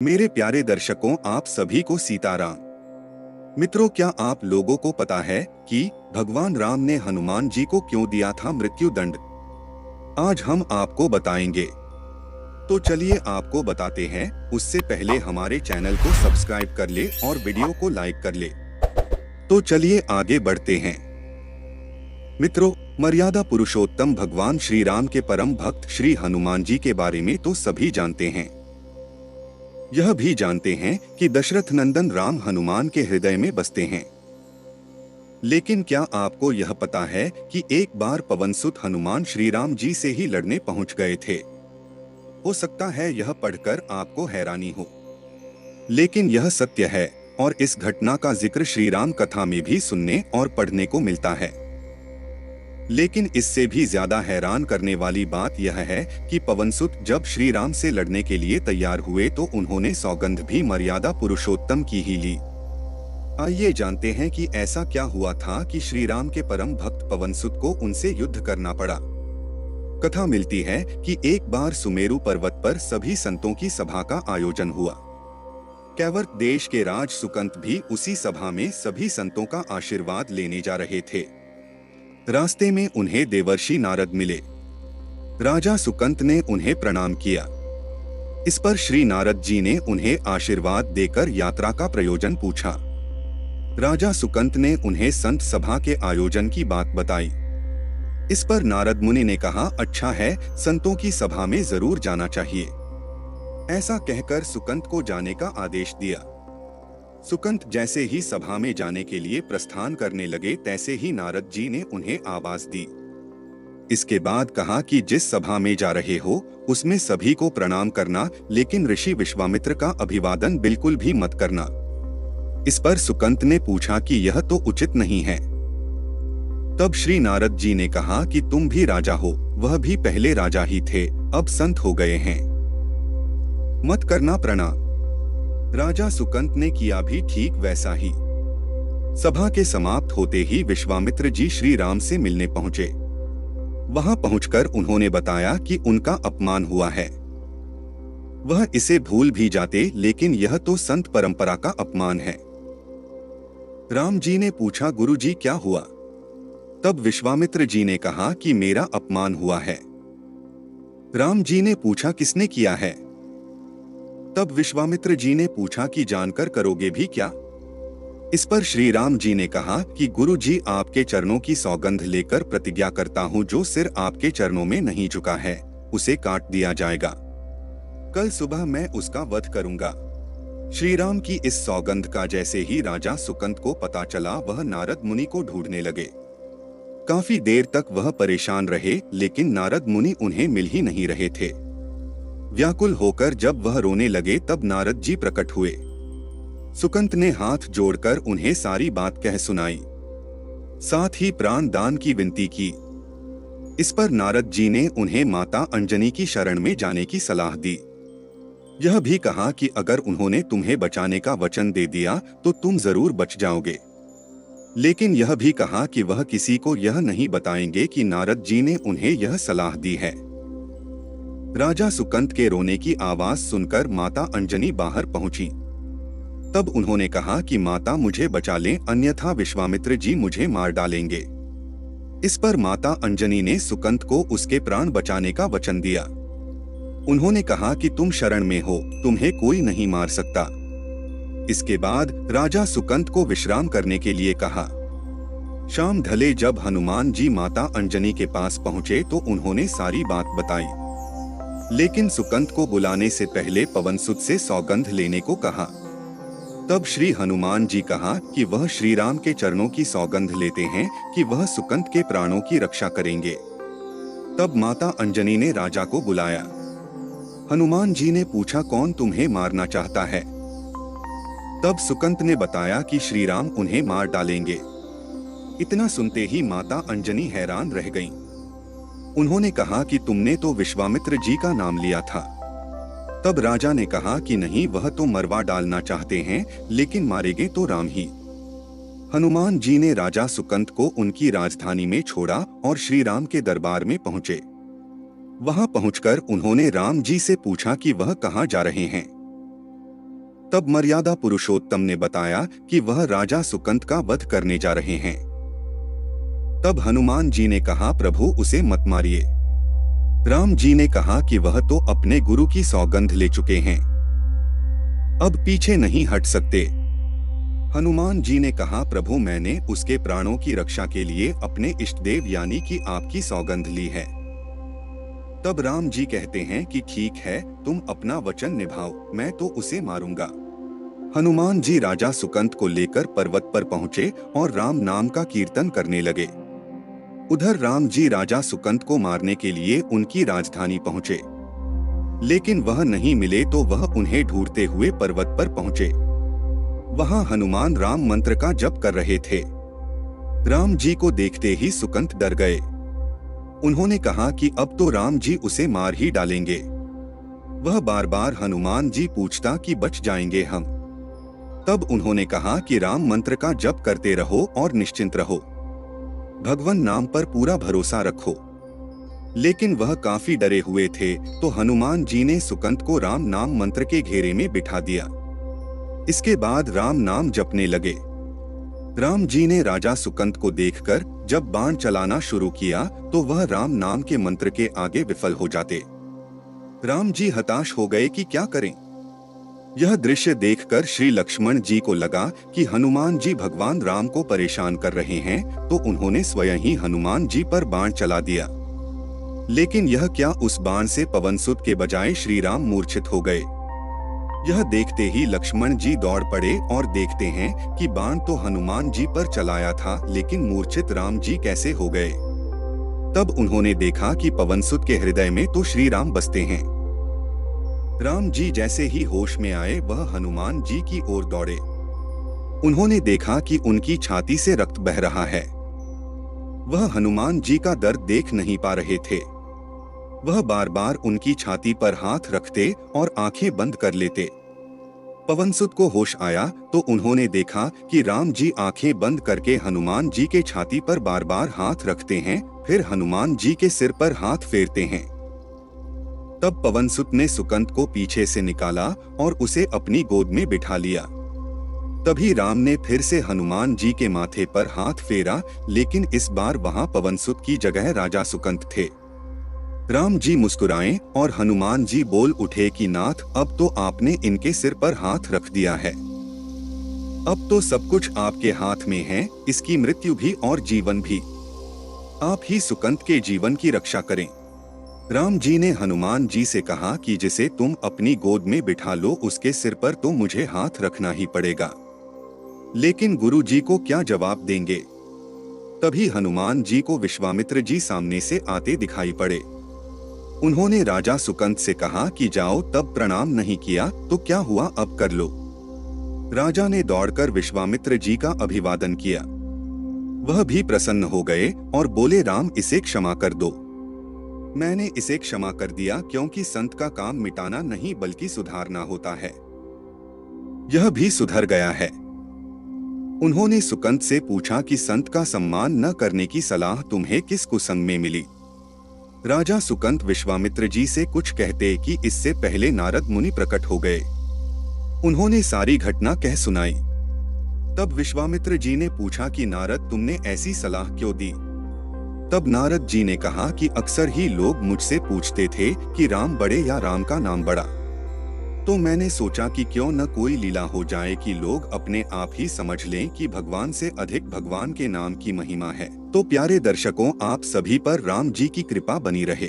मेरे प्यारे दर्शकों, आप सभी को सीताराम। मित्रों, क्या आप लोगों को पता है कि भगवान राम ने हनुमान जी को क्यों दिया था मृत्यु दंड? आज हम आपको बताएंगे। तो चलिए आपको बताते हैं। उससे पहले हमारे चैनल को सब्सक्राइब कर ले और वीडियो को लाइक कर ले। तो चलिए आगे बढ़ते हैं। मित्रों, मर्यादा पुरुषोत्तम भगवान श्री राम के परम भक्त श्री हनुमान जी के बारे में तो सभी जानते हैं। यह भी जानते हैं कि दशरथ नंदन राम हनुमान के हृदय में बसते हैं। लेकिन क्या आपको यह पता है कि एक बार पवनसुत हनुमान श्री राम जी से ही लड़ने पहुंच गए थे? हो सकता है यह पढ़कर आपको हैरानी हो, लेकिन यह सत्य है और इस घटना का जिक्र श्री राम कथा में भी सुनने और पढ़ने को मिलता है। लेकिन इससे भी ज्यादा हैरान करने वाली बात यह है कि पवनसुत जब श्री राम से लड़ने के लिए तैयार हुए तो उन्होंने सौगंध भी मर्यादा पुरुषोत्तम की ही ली। आइए जानते हैं कि ऐसा क्या हुआ था कि श्री राम के परम भक्त पवनसुत को उनसे युद्ध करना पड़ा। कथा मिलती है कि एक बार सुमेरु पर्वत पर सभी संतों की सभा का आयोजन हुआ। कैवर्त देश के राज सुकंत भी उसी सभा में सभी संतों का आशीर्वाद लेने जा रहे थे। रास्ते में उन्हें देवर्षि नारद मिले। राजा सुकंत ने उन्हें प्रणाम किया। इस पर श्री नारद जी ने उन्हें आशीर्वाद देकर यात्रा का प्रयोजन पूछा। राजा सुकंत ने उन्हें संत सभा के आयोजन की बात बताई। इस पर नारद मुनि ने कहा, अच्छा है, संतों की सभा में जरूर जाना चाहिए। ऐसा कहकर सुकंत को जाने का आदेश दिया। सुकंत जैसे ही सभा में जाने के लिए प्रस्थान करने लगे, तैसे ही नारद जी ने उन्हें आवाज दी। इसके बाद कहा कि जिस सभा में जा रहे हो उसमें सभी को प्रणाम करना, लेकिन ऋषि विश्वामित्र का अभिवादन बिल्कुल भी मत करना। इस पर सुकंत ने पूछा कि यह तो उचित नहीं है। तब श्री नारद जी ने कहा कि तुम भी राजा हो, वह भी पहले राजा ही थे, अब संत हो गए हैं, मत करना प्रणाम। राजा सुकंत ने किया भी ठीक वैसा ही। सभा के समाप्त होते ही विश्वामित्र जी श्री राम से मिलने पहुंचे। वहां पहुंचकर उन्होंने बताया कि उनका अपमान हुआ है। वह इसे भूल भी जाते, लेकिन यह तो संत परंपरा का अपमान है। राम जी ने पूछा, गुरु जी क्या हुआ? तब विश्वामित्र जी ने कहा कि मेरा अपमान हुआ है। राम जी ने पूछा, किसने किया है? तब विश्वामित्र जी ने पूछा कि जानकर करोगे भी क्या? इस पर श्री राम जी ने कहा कि गुरु जी, आपके चरणों की सौगंध लेकर प्रतिज्ञा करता हूँ, जो सिर आपके चरणों में नहीं झुका है उसे काट दिया जाएगा। कल सुबह मैं उसका वध करूंगा। श्री राम की इस सौगंध का जैसे ही राजा सुकंत को पता चला, वह नारद मुनि को ढूंढने लगे। काफी देर तक वह परेशान रहे, लेकिन नारद मुनि उन्हें मिल ही नहीं रहे थे। व्याकुल होकर जब वह रोने लगे, तब नारद जी प्रकट हुए। सुकंत ने हाथ जोड़कर उन्हें सारी बात कह सुनाई, साथ ही प्राण दान की विनती की। इस पर नारद जी ने उन्हें माता अंजनी की शरण में जाने की सलाह दी। यह भी कहा कि अगर उन्होंने तुम्हें बचाने का वचन दे दिया तो तुम जरूर बच जाओगे। लेकिन यह भी कहा कि वह किसी को यह नहीं बताएंगे कि नारद जी ने उन्हें यह सलाह दी है। राजा सुकंत के रोने की आवाज सुनकर माता अंजनी बाहर पहुंची। तब उन्होंने कहा कि माता, मुझे बचा लें, अन्यथा विश्वामित्र जी मुझे मार डालेंगे। इस पर माता अंजनी ने सुकंत को उसके प्राण बचाने का वचन दिया। उन्होंने कहा कि तुम शरण में हो, तुम्हें कोई नहीं मार सकता। इसके बाद राजा सुकंत को विश्राम करने के लिए कहा। शाम ढले जब हनुमान जी माता अंजनी के पास पहुंचे तो उन्होंने सारी बात बताई, लेकिन सुकंत को बुलाने से पहले पवनसुत से सौगंध लेने को कहा। तब श्री हनुमान जी कहा कि वह श्री राम के चरणों की सौगंध लेते हैं कि वह सुकंत के प्राणों की रक्षा करेंगे। तब माता अंजनी ने राजा को बुलाया। हनुमान जी ने पूछा, कौन तुम्हें मारना चाहता है? तब सुकंत ने बताया कि श्री राम उन्हें मार डालेंगे। इतना सुनते ही माता अंजनी हैरान रह गईं। उन्होंने कहा कि तुमने तो विश्वामित्र जी का नाम लिया था। तब राजा ने कहा कि नहीं, वह तो मरवा डालना चाहते हैं, लेकिन मारेंगे तो राम ही। हनुमान जी ने राजा सुकंत को उनकी राजधानी में छोड़ा और श्री राम के दरबार में पहुंचे। वहां पहुंचकर उन्होंने राम जी से पूछा कि वह कहां जा रहे हैं। तब मर्यादा पुरुषोत्तम ने बताया कि वह राजा सुकंत का वध करने जा रहे हैं। तब हनुमान जी ने कहा, प्रभु उसे मत मारिए। राम जी ने कहा कि वह तो अपने गुरु की सौगंध ले चुके हैं, अब पीछे नहीं हट सकते। हनुमान जी ने कहा, प्रभु मैंने उसके प्राणों की रक्षा के लिए अपने इष्टदेव यानी कि आपकी सौगंध ली है। तब राम जी कहते हैं कि ठीक है, तुम अपना वचन निभाओ, मैं तो उसे मारूंगा। हनुमान जी राजा सुकंत को लेकर पर्वत पर पहुंचे और राम नाम का कीर्तन करने लगे। उधर राम जी राजा सुकंत को मारने के लिए उनकी राजधानी पहुंचे, लेकिन वह नहीं मिले तो वह उन्हें ढूंढते हुए पर्वत पर पहुंचे। वहां हनुमान राम मंत्र का जप कर रहे थे। राम जी को देखते ही सुकंत डर गए। उन्होंने कहा कि अब तो राम जी उसे मार ही डालेंगे। वह बार बार हनुमान जी पूछता कि बच जाएंगे हम। तब उन्होंने कहा कि राम मंत्र का जप करते रहो और निश्चिंत रहो, भगवान नाम पर पूरा भरोसा रखो। लेकिन वह काफी डरे हुए थे, तो हनुमान जी ने सुकंत को राम नाम मंत्र के घेरे में बिठा दिया। इसके बाद राम नाम जपने लगे। राम जी ने राजा सुकंत को देखकर जब बाण चलाना शुरू किया तो वह राम नाम के मंत्र के आगे विफल हो जाते। राम जी हताश हो गए कि क्या करें। यह दृश्य देखकर श्री लक्ष्मण जी को लगा कि हनुमान जी भगवान राम को परेशान कर रहे हैं, तो उन्होंने स्वयं ही हनुमान जी पर बाण चला दिया। लेकिन यह क्या, उस बाण से पवनसुत के बजाय श्री राम मूर्छित हो गए। यह देखते ही लक्ष्मण जी दौड़ पड़े और देखते हैं कि बाण तो हनुमान जी पर चलाया था, लेकिन मूर्छित राम जी कैसे हो गए। तब उन्होंने देखा कि पवनसुत के हृदय में तो श्री राम बसते हैं। राम जी जैसे ही होश में आए वह हनुमान जी की ओर दौड़े। उन्होंने देखा कि उनकी छाती से रक्त बह रहा है। वह हनुमान जी का दर्द देख नहीं पा रहे थे। वह बार बार उनकी छाती पर हाथ रखते और आंखें बंद कर लेते। पवनसुत को होश आया तो उन्होंने देखा कि राम जी आंखें बंद करके हनुमान जी के छाती पर बार बार हाथ रखते हैं, फिर हनुमान जी के सिर पर हाथ फेरते हैं। तब पवनसुत ने सुकंत को पीछे से निकाला और उसे अपनी गोद में बिठा लिया। तभी राम ने फिर से हनुमान जी के माथे पर हाथ फेरा, लेकिन इस बार वहां पवनसुत की जगह राजा सुकंत थे। राम जी मुस्कुराए और हनुमान जी बोल उठे कि नाथ, अब तो आपने इनके सिर पर हाथ रख दिया है। अब तो सब कुछ आपके हाथ में है, इसकी मृत्यु भी और जीवन भी। आप ही सुकंत के जीवन की रक्षा करें। राम जी ने हनुमान जी से कहा कि जिसे तुम अपनी गोद में बिठा लो उसके सिर पर तो मुझे हाथ रखना ही पड़ेगा, लेकिन गुरु जी को क्या जवाब देंगे। तभी हनुमान जी को विश्वामित्र जी सामने से आते दिखाई पड़े। उन्होंने राजा सुकंत से कहा कि जाओ, तब प्रणाम नहीं किया तो क्या हुआ, अब कर लो। राजा ने दौड़कर विश्वामित्र जी का अभिवादन किया। वह भी प्रसन्न हो गए और बोले, राम इसे क्षमा कर दो। मैंने इसे क्षमा कर दिया क्योंकि संत का काम मिटाना नहीं बल्कि सुधारना होता है। यह भी सुधर गया है। उन्होंने सुकंत से पूछा कि संत का सम्मान न करने की सलाह तुम्हें किस कुसंग में मिली। राजा सुकंत विश्वामित्र जी से कुछ कहते कि इससे पहले नारद मुनि प्रकट हो गए। उन्होंने सारी घटना कह सुनाई। तब विश्वामित्र जी ने पूछा कि नारद, तुमने ऐसी सलाह क्यों दी। तब नारद जी ने कहा कि अक्सर ही लोग मुझसे पूछते थे कि राम बड़े या राम का नाम बड़ा, तो मैंने सोचा कि क्यों न कोई लीला हो जाए कि लोग अपने आप ही समझ लें कि भगवान से अधिक भगवान के नाम की महिमा है। तो प्यारे दर्शकों, आप सभी पर राम जी की कृपा बनी रहे।